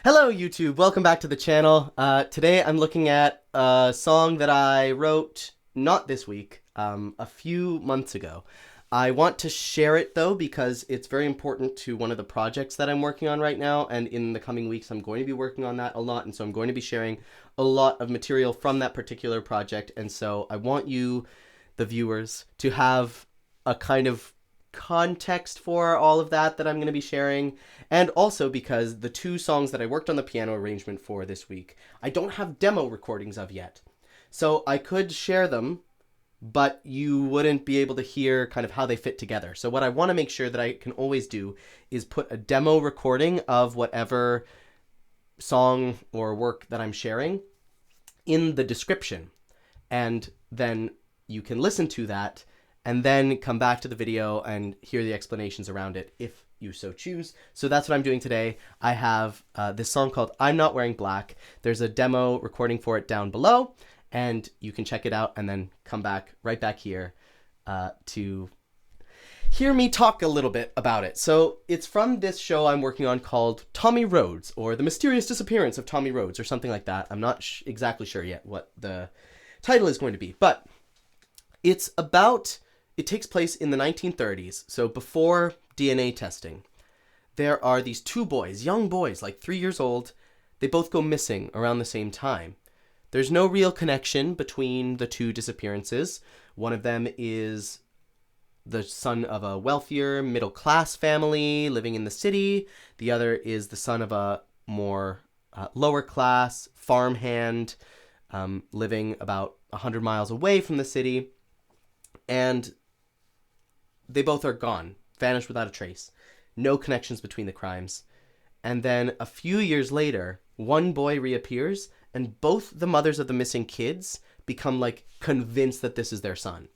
Hello YouTube, welcome back to the channel. Today I'm looking at a song that I wrote not this week, a few months ago. I want to share it though because it's very important to one of the projects that I'm working on right now, and in the coming weeks I'm going to be working on that a lot, and so I'm going to be sharing a lot of material from that particular project, and so I want you, the viewers, to have a kind of context for all of that I'm going to be sharing, and also because the two songs that I worked on the piano arrangement for this week, I don't have demo recordings of yet. So I could share them, but you wouldn't be able to hear kind of how they fit together. So what I want to make sure that I can always do is put a demo recording of whatever song or work that I'm sharing in the description, and then you can listen to that and then come back to the video and hear the explanations around it if you so choose. So that's what I'm doing today. I have this song called I'm Not Wearing Black. There's a demo recording for it down below, and you can check it out and then come back right back here to hear me talk a little bit about it. So it's from this show I'm working on called Tommy Rhodes, or The Mysterious Disappearance of Tommy Rhodes, or something like that. I'm not exactly sure yet what the title is going to be, but it's about... It takes place in the 1930s, so before DNA testing. There are these two boys, young boys, like 3 years old. They both go missing around the same time. There's no real connection between the two disappearances. One of them is the son of a wealthier, middle-class family living in the city. The other is the son of a more lower-class farmhand living about 100 miles away from the city. And they both are gone, vanished without a trace. No connections between the crimes. And then a few years later, one boy reappears, and both the mothers of the missing kids become like convinced that this is their son.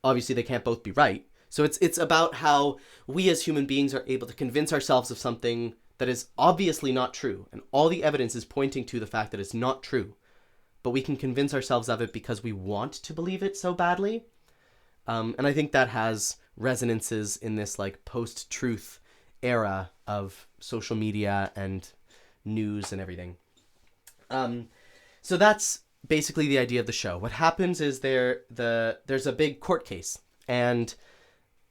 Obviously, they can't both be right. So it's about how we as human beings are able to convince ourselves of something that is obviously not true. And all the evidence is pointing to the fact that it's not true. But we can convince ourselves of it because we want to believe it so badly. And I think that has resonances in this like post-truth era of social media and news and everything. So that's basically the idea of the show. What happens is there's a big court case, and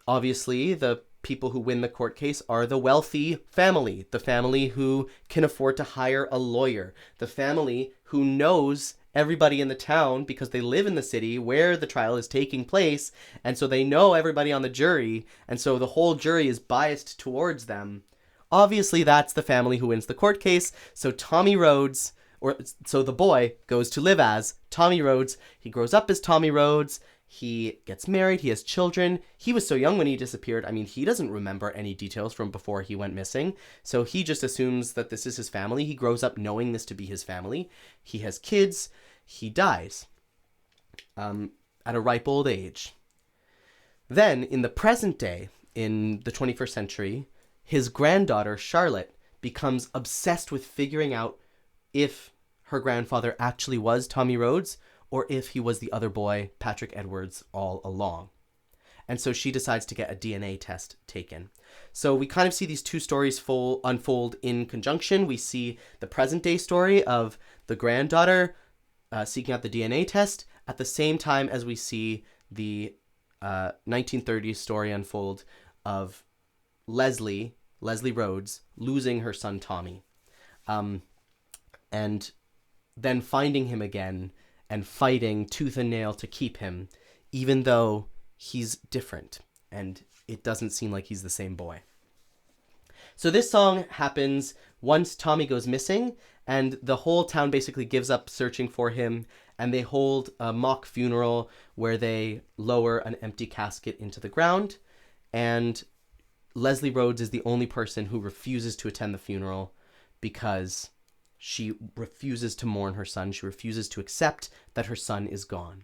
obviously the people who win the court case are the wealthy family, the family who can afford to hire a lawyer, the family who knows everybody in the town because they live in the city where the trial is taking place, and so they know everybody on the jury, and so the whole jury is biased towards them. Obviously, that's the family who wins the court case, so the boy goes to live as Tommy Rhodes. He grows up as Tommy Rhodes. He gets married. He has children. He was so young when he disappeared. I mean, he doesn't remember any details from before he went missing. So he just assumes that this is his family. He grows up knowing this to be his family. He has kids. He dies at a ripe old age. Then, in the present day, in the 21st century, his granddaughter, Charlotte, becomes obsessed with figuring out if her grandfather actually was Tommy Rhodes, or if he was the other boy, Patrick Edwards, all along. And so she decides to get a DNA test taken. So we kind of see these two stories unfold in conjunction. We see the present day story of the granddaughter seeking out the DNA test at the same time as we see the 1930s story unfold of Leslie Rhodes losing her son Tommy. And then finding him again and fighting tooth and nail to keep him, even though he's different and it doesn't seem like he's the same boy. So this song happens once Tommy goes missing, and the whole town basically gives up searching for him, and they hold a mock funeral where they lower an empty casket into the ground, and Leslie Rhodes is the only person who refuses to attend the funeral because she refuses to mourn her son. She refuses to accept that her son is gone.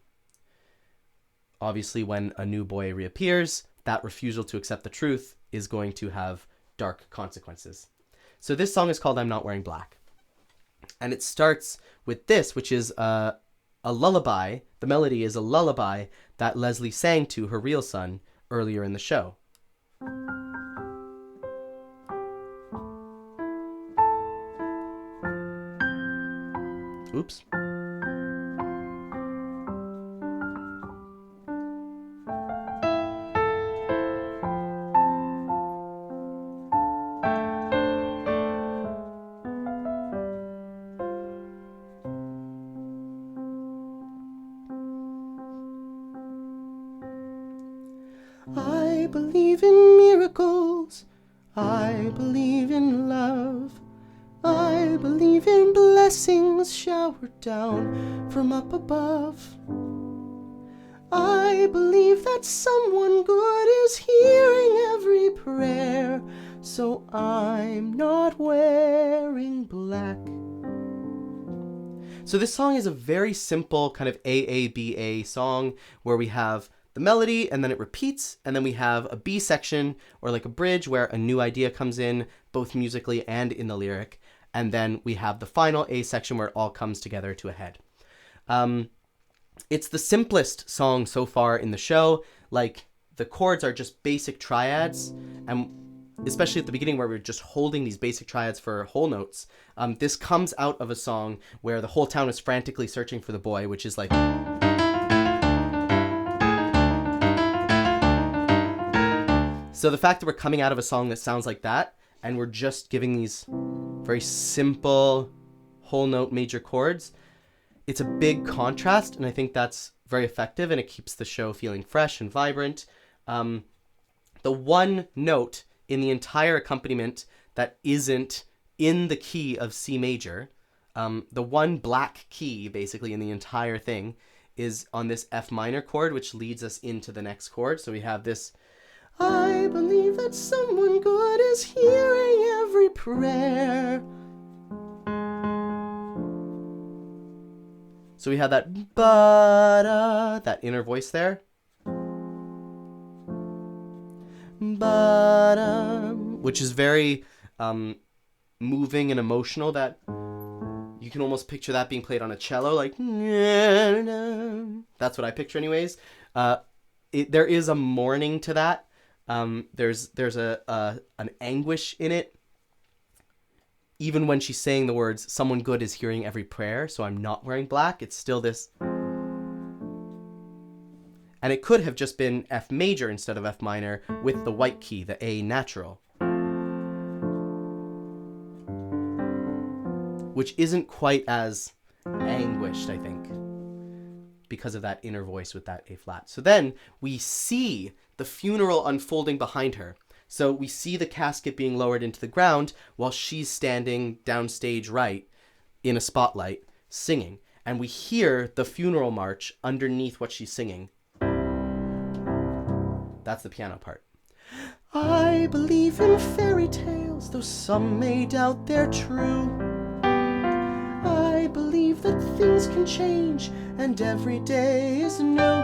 Obviously, when a new boy reappears, that refusal to accept the truth is going to have dark consequences. So this song is called I'm Not Wearing Black. And it starts with this, which is a lullaby. The melody is a lullaby that Leslie sang to her real son earlier in the show. Oops. I believe in miracles. I believe in love. I believe in blessings showered down from up above. I believe that someone good is hearing every prayer, so I'm not wearing black. So this song is a very simple kind of AABA song where we have the melody and then it repeats, and then we have a B section or like a bridge where a new idea comes in, both musically and in the lyric, and then we have the final A section where it all comes together to a head. It's the simplest song so far in the show. Like, the chords are just basic triads, and especially at the beginning where we're just holding these basic triads for whole notes. This comes out of a song where the whole town is frantically searching for the boy, which is like... So the fact that we're coming out of a song that sounds like that, and we're just giving these very simple whole note major chords, it's a big contrast, and I think that's very effective, and it keeps the show feeling fresh and vibrant. The one note in the entire accompaniment that isn't in the key of C major, the one black key basically in the entire thing is on this F minor chord, which leads us into the next chord. So we have this, I believe that someone good is hearing every prayer. So we have that ba-da, that inner voice there. Ba-da, which is very moving and emotional, that you can almost picture that being played on a cello, like, that's what I picture anyways. There is a mourning to that. There's an anguish in it. Even when she's saying the words, someone good is hearing every prayer, so I'm not wearing black, it's still this. And it could have just been F major instead of F minor with the white key, the A natural. Which isn't quite as anguished, I think, because of that inner voice with that A flat. So then we see the funeral unfolding behind her. So we see the casket being lowered into the ground while she's standing downstage right in a spotlight singing. And we hear the funeral march underneath what she's singing. That's the piano part. I believe in fairy tales, though some may doubt they're true. I believe that things can change and every day is new.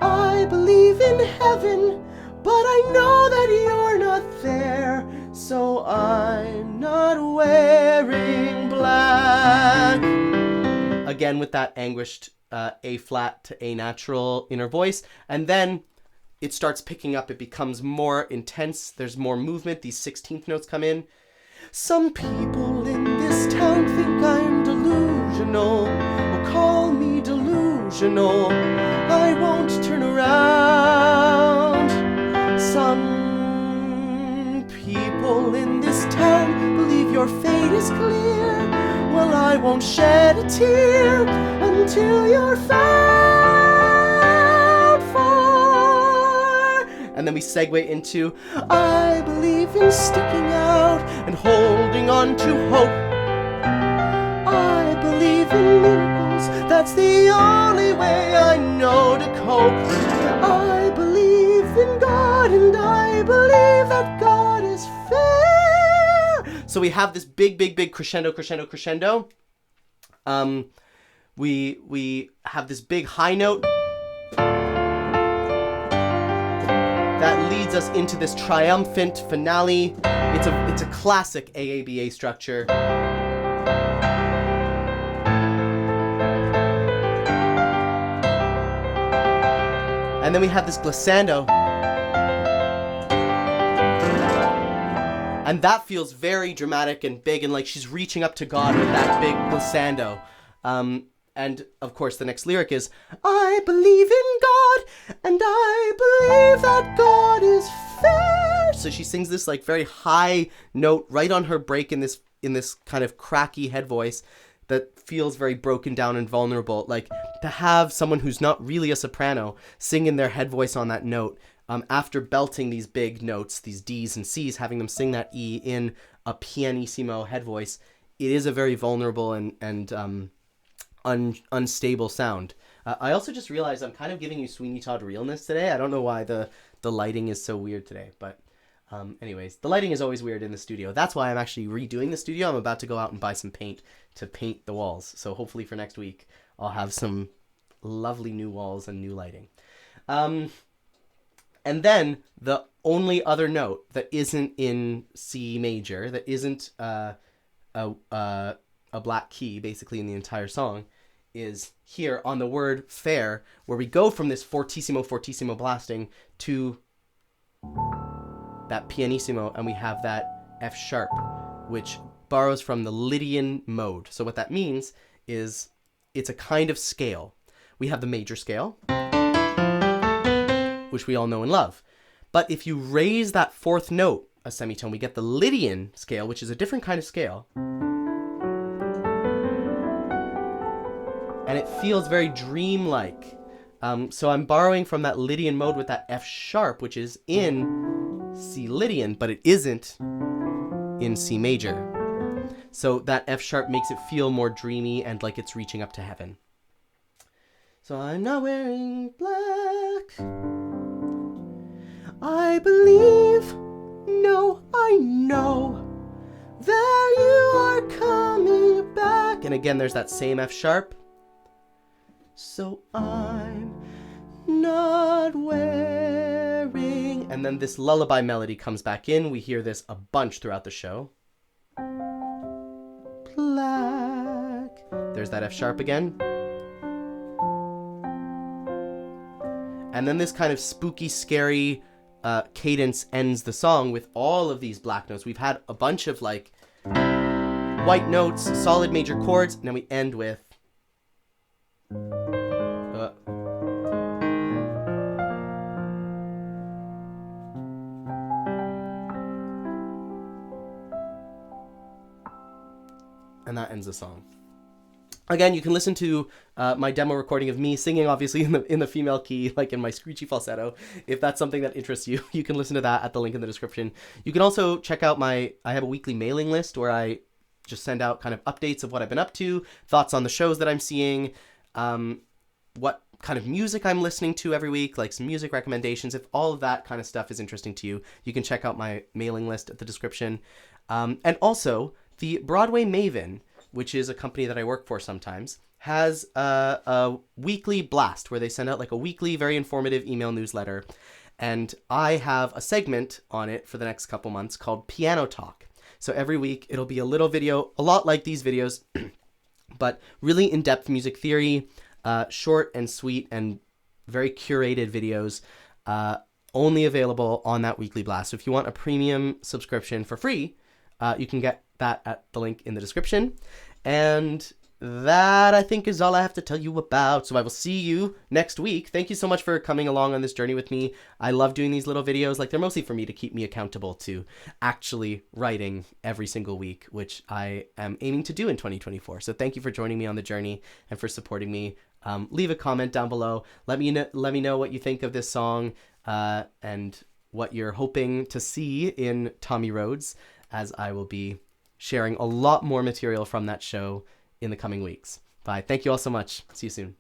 I believe in heaven, but I know that you're not there, so I'm not wearing black. Again with that anguished A flat to A natural inner voice, and then it starts picking up, it becomes more intense, there's more movement, these 16th notes come in. Some people in this town think I'm delusional, or call me delusional. I won't turn around. Some people in this town believe your fate is clear. Well, I won't shed a tear until you're found for. And then we segue into, I believe in sticking out and holding on to hope. I believe in miracles, that's the only way I know to cope. I believe in God, and I believe that God is fair. So we have this big crescendo. We have this big high note that leads us into this triumphant finale. It's a classic AABA structure. And then we have this glissando. And And that feels very dramatic and big, and like she's reaching up to God with that big glissando. And of course the next lyric is, I believe in God, and I believe that God is fair. So she sings this like very high note right on her break in this kind of cracky head voice that feels very broken down and vulnerable. Like to have someone who's not really a soprano sing in their head voice on that note, after belting these big notes, these D's and C's, having them sing that E in a pianissimo head voice, it is a very vulnerable and unstable sound. I also just realized I'm kind of giving you Sweeney Todd realness today. I don't know why the lighting is so weird today, but anyways, the lighting is always weird in the studio. That's why I'm actually redoing the studio. I'm about to go out and buy some paint to paint the walls. So hopefully for next week, I'll have some lovely new walls and new lighting. And then the only other note that isn't in C major, that isn't a black key basically in the entire song, is here on the word fair, where we go from this fortissimo fortissimo blasting to that pianissimo, and we have that F sharp, which borrows from the Lydian mode. So what that means is it's a kind of scale. We have the major scale, which we all know and love. But if you raise that fourth note a semitone, we get the Lydian scale, which is a different kind of scale. And it feels very dreamlike. So I'm borrowing from that Lydian mode with that F sharp, which is in C Lydian, but it isn't in C major. So that F sharp makes it feel more dreamy and like it's reaching up to heaven. So I'm not wearing black. I believe, no, I know that you are coming back. And again, there's that same F sharp. So I'm not wearing... And then this lullaby melody comes back in. We hear this a bunch throughout the show. Black. There's that F sharp again. And then this kind of spooky, scary cadence ends the song with all of these black notes. We've had a bunch of like white notes, solid major chords, and then we end with and that ends the song. Again, you can listen to my demo recording of me singing, obviously, in the female key, like in my screechy falsetto. If that's something that interests you, you can listen to that at the link in the description. You can also check out I have a weekly mailing list where I just send out kind of updates of what I've been up to, thoughts on the shows that I'm seeing, what kind of music I'm listening to every week, like some music recommendations. If all of that kind of stuff is interesting to you, you can check out my mailing list at the description. And also, the Broadway Maven, which is a company that I work for sometimes, has a weekly blast where they send out like a weekly, very informative email newsletter. And I have a segment on it for the next couple months called Piano Talk. So every week it'll be a little video, a lot like these videos, but really in-depth music theory, short and sweet and very curated videos, only available on that weekly blast. So if you want a premium subscription for free, you can get that at the link in the description. And that, I think, is all I have to tell you about. So I will see you next week. Thank you so much for coming along on this journey with me. I love doing these little videos. Like, they're mostly for me to keep me accountable to actually writing every single week, which I am aiming to do in 2024. So thank you for joining me on the journey and for supporting me. Leave a comment down below. Let me know what you think of this song and what you're hoping to see in Tommy Rhodes, as I will be sharing a lot more material from that show in the coming weeks. Bye. Thank you all so much. See you soon.